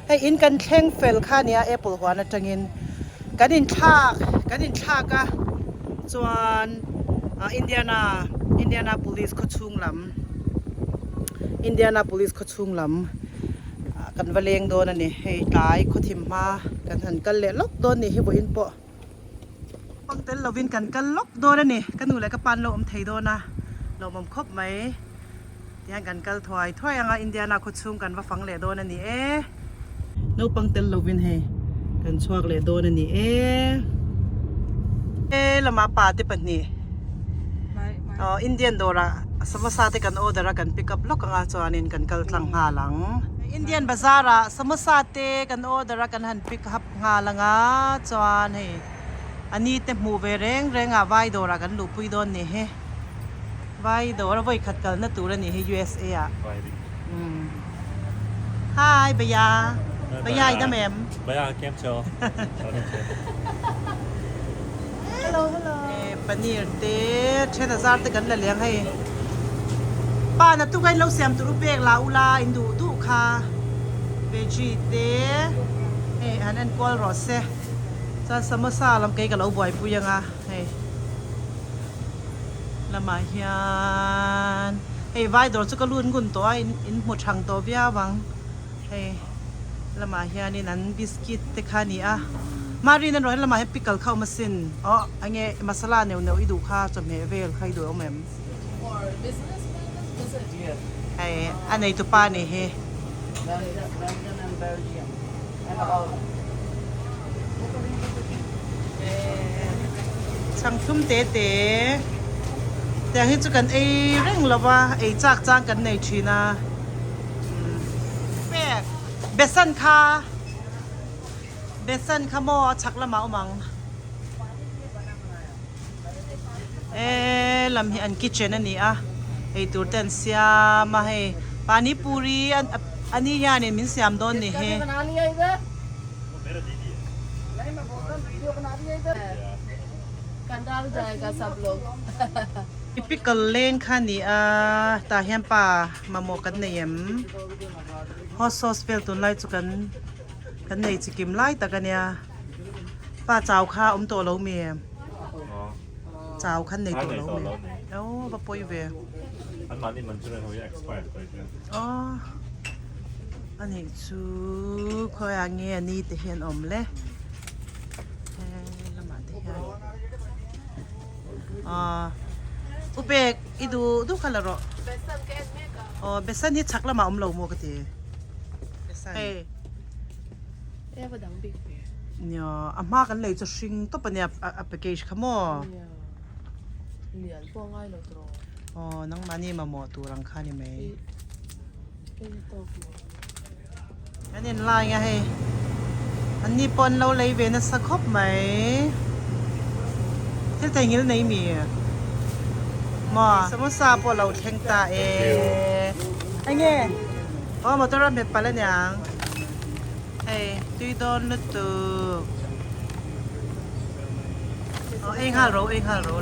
ไออินกันแข่งเฟลค่านี้แอปเปิลหัวนะจังอินกันอินทากอะส่วนอินเดียนาโพลิสเขาชุงลำอินเดียนาโพลิสเขาชุงลำกันวะเลงโดนนี่ให้ตายเขาทิมมากันหันกันเละล็อกโดนนี่ให้บ่อินปะปังเต้นเราวินกันล็อกโดนนี่กันหนูเลยกับปันเราอมไทยโดนนะเราอมครบไหมยังกันกันถอยยังอินเดียนาเขาชุงกันว่าฟังเละโดนนี่นูปังเต็นเราวินให้กันชวกเลยโดนนี่ละมาป่าที่ปันนี่อินเดียนโดระสมสาติกันโอเดระกันปิกอัพล็อกงาจวนินกันกัลตังหาลังอินเดียนบาซาระสมสาติกันโอเดระกันหันปิกอัพงาลังจวนให้อันนี้เต็มมูเวเรงไว้โดระกันลูปุยโดนนี่ไว้โดระไว้ขัดกันนั่นตัวนี่USA อ่ะHi เบียร์นะแม่Baya kem cho. Helloปนีร์เต้เช่นซาร์ตกันละเลี้ยงให้ป้าน่ะตุกไอ้เราเสียมตุรุเบกลาอุลาอินดูตุคาเวจิเต้อันนั้นกอลรอสเซ่จะสมซาลำเกยกับเราบ่อยปุยังอ่ะละมาเฮียนไว้ดอลจะก็ลุ้นกุนตัวอินหมดช่างตัวเบี้ยวังละมาเฮียนี่นั้นบิสกิตเตคานี่อ่ะมารีนั่นร้อยละมาให้ปิกเกิลเข้ามาสินอันเงี้ยมาซาลาเนียวอีดูค่าจมเฮเวลใครดูเอาแม่อันไหนตัวป้านี่ช่างทุ่มเต๋แต่ให้จุกันเร่งละว่าจากจ้างกันในชีนะเบสันคาโมชักละมามังลำให้อันคิทเช่นอันนี้ตัวเต็นเสียมาให้ปานิปุรีอันนี้ยานี่มินเสียมโดนนี่กันडाल जाएगा सब लोग typical lane ค่ะนี่ตาเฮียนป่ามาโมกันเนี่ยฮอสซอสเฟลตุนไล่จุกันในจิกิมไล่ตะกันเนี่ยป้าเจ้าข้าตัวเราเมียเจ้าขั้นในตัวเราเมียปะปอยเวอันมันนี่มันจะเป็นหัว expired ไปเลยอันนี้ชูคอยอันเงี้ยนี่แต่เห็นเลยละมาที่ให้อุเบกอีดูคันละรอเบสันนี่ชักละมาเราโมกติPadang big bear. เนี่ยมากันเลยจะชิงตัวปัญญาแอปพลิเคชันขโมยเหรียญพวกง่ายเราตรนังมานี่มาหมอตัวรังค่านี่ไหมอันนี้ลายไงอันนี้ปนเราเลยเวนัสครบไหมที่แต่งี้ไหนมีหมอสมมติซาปนเราแทงตาไอ้เงี้ยมาตัวรับเม็ดไปแล้วเนี่ยตุยโดนนึกตัวห้าโร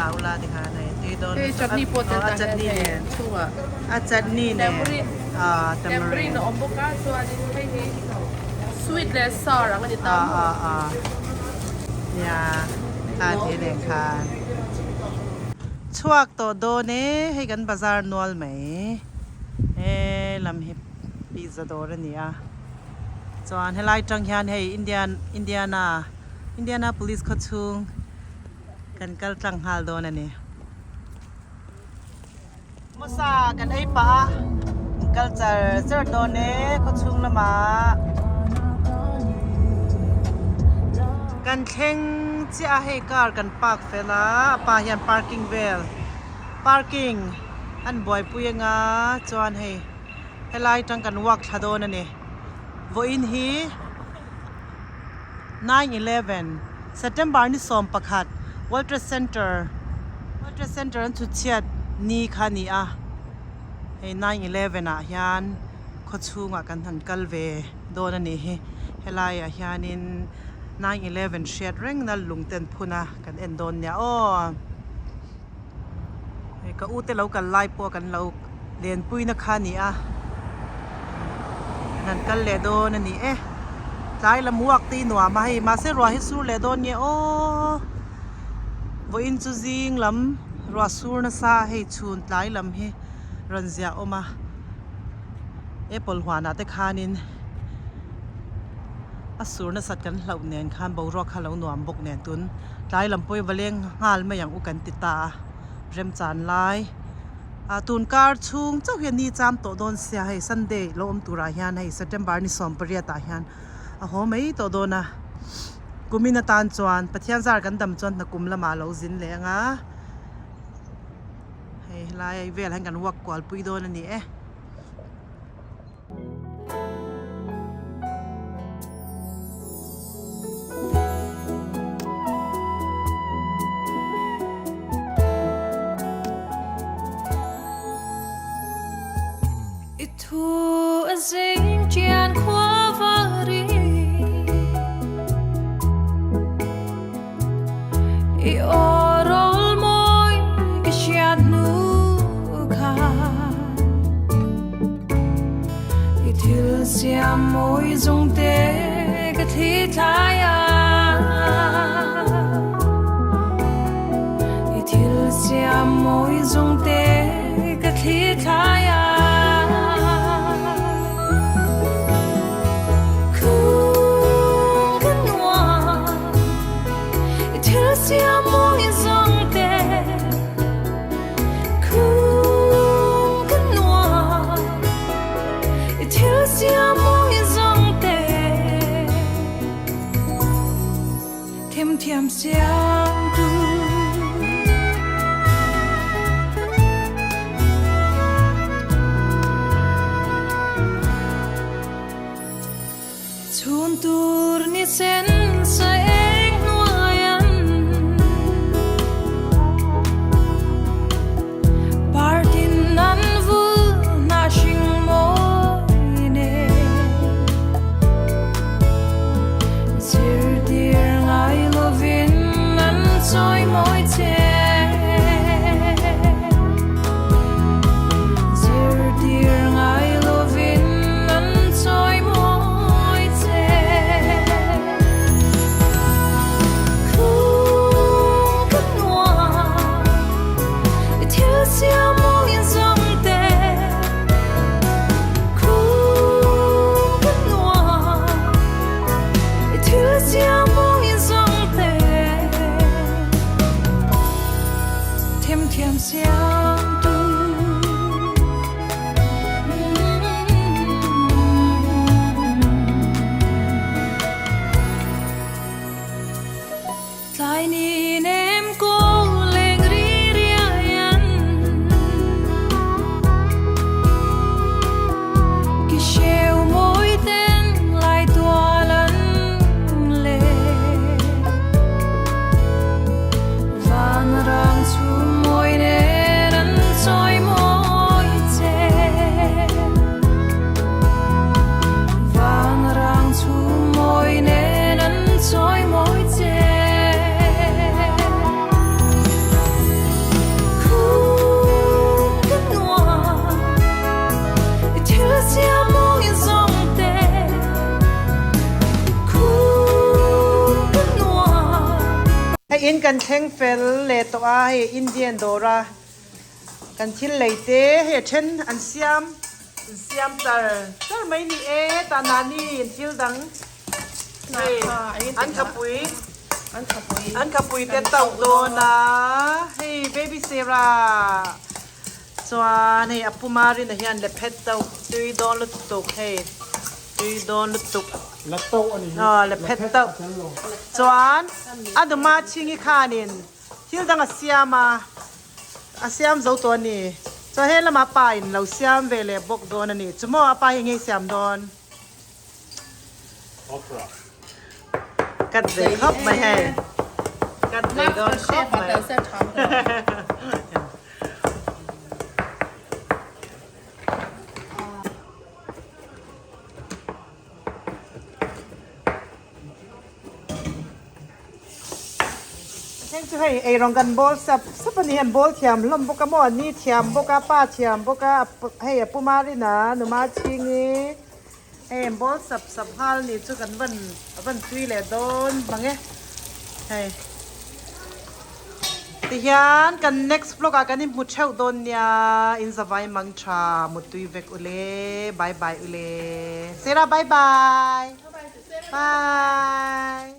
ลาวลาดิค่ะตุยโดนจัดนี่ปวดแต่จัดนี่เนี่ยชัวจัดนี่เนี่ยเทมบรินอมบุก้าชัวนี่ให้นี่สวีทเลสซอร์อะไรนี่ตามเนี่ยค่ะเทเลค่ะช่วงตัวโดนให้กันบาซาร์นัวไหมลำฮิปปีซาโดนนี่จวนให้ไล่จังยันให้อินเดียนาโพลิสเขาชุงกันกัลจังฮัลโดนั่นนี่มุสากันป่ากัลเจอร์โดนเขาชุงละมากันเข่งที่ให้การกันปากเฟล่าป่ายันพาร์กิ้งเวลอันบ่อยปุยงาจวนให้ไล่จังกันวักชาโดนั่นนี่วันนี้ 9/11 September นี่สมประคัด World Trade Center นั่นทุกเชียดนี่ค่ะนี่9/11ยันขดชูงกันทันกัลเวโดนนี่เฮลัยยันิน9/11เชียดเร่งนั่นลุงเต็นพูนะกันเอ็นโดนเนี่ยก็อู้แต่เรากันไล่ปัวกันเราเรียนปุ้ยนะค่ะนี่นั่นกันเลโดนั่นนี่ trái là muak ti nua mà hay mà sẽ rồi hết sur lệ đôn nhé ô với in chú riêng lắm rồi sur nó xa hay chun trái lắm he rần dịa ô mà apple hoa nát khanin sur nó sátกันเหล่าเนียนขันบ่รอขันเหล่าหนวมบกเนียนตุนtrái lắm poi vào lên hal mà yang u kan ti ta rem chan lai tun kar chung chau hian ni cham to don sia hei Sunday lom tura hian hei September ni som paria ta hian a ho mai to dona kumina tan chuan pathian zar kan dam chuan na kum lama lo zin lenga hei lai vel han kan wak kwal pui don ani e thu dinh chian khoa vari I orol moi ke chian nu kha I thil siam moi zong te ke thi thaya I thil siam moi zong te ke thi thaya thiam xiang tu chun tur ni sen sa eng nuayan partin nan vu na shing moi ne zir dir ngai lovin nan soi moi che zir dir ngai lovin nan soi moi che khung kan noa thiêu sia moi zong te khung kan noa thiêu sia moi zong te thiam thiam xiang tu Tại nhìn em cô lên ri ria yan Khi treo môi tên lại tỏa lẫn lệ Vàng ràng chu môi nè nắn soi môi chê Vàng ràng chu môi nè nắn soi môi chê Khung kan noa thiêu sia moi zong te Khung kan noa hay in kan theng fel le to a hay Indian dora kan thil leite he then an siam tar mai ni e ta na ni in thil dang hey an kapui an kapui te tau do na hey baby Sarah chuan hey apumari na hian le phet tau tui don lu tuk hey tui don lu tuk Lato ani le phet tau chuan aduma chingi khanin thil dang a siam zo to ni cho he lama pa in lo siam ve le bok don ani chumo apa hi nge siam don Opera. kat de khop mai he kat de Love don the khop chef mai at the center. Heng chu hei ei rong kan bol sap sapani han bol thiam lom boka mo ni thiam boka pa thiam boka hei apumari na numa chingi em bố sập sập hal ni chu kan van tui le don bange hey ti hian kan next vlog a kan mu theu don nia in zawai mang tha mu tui vek ule bye bye ule sera bye bye bye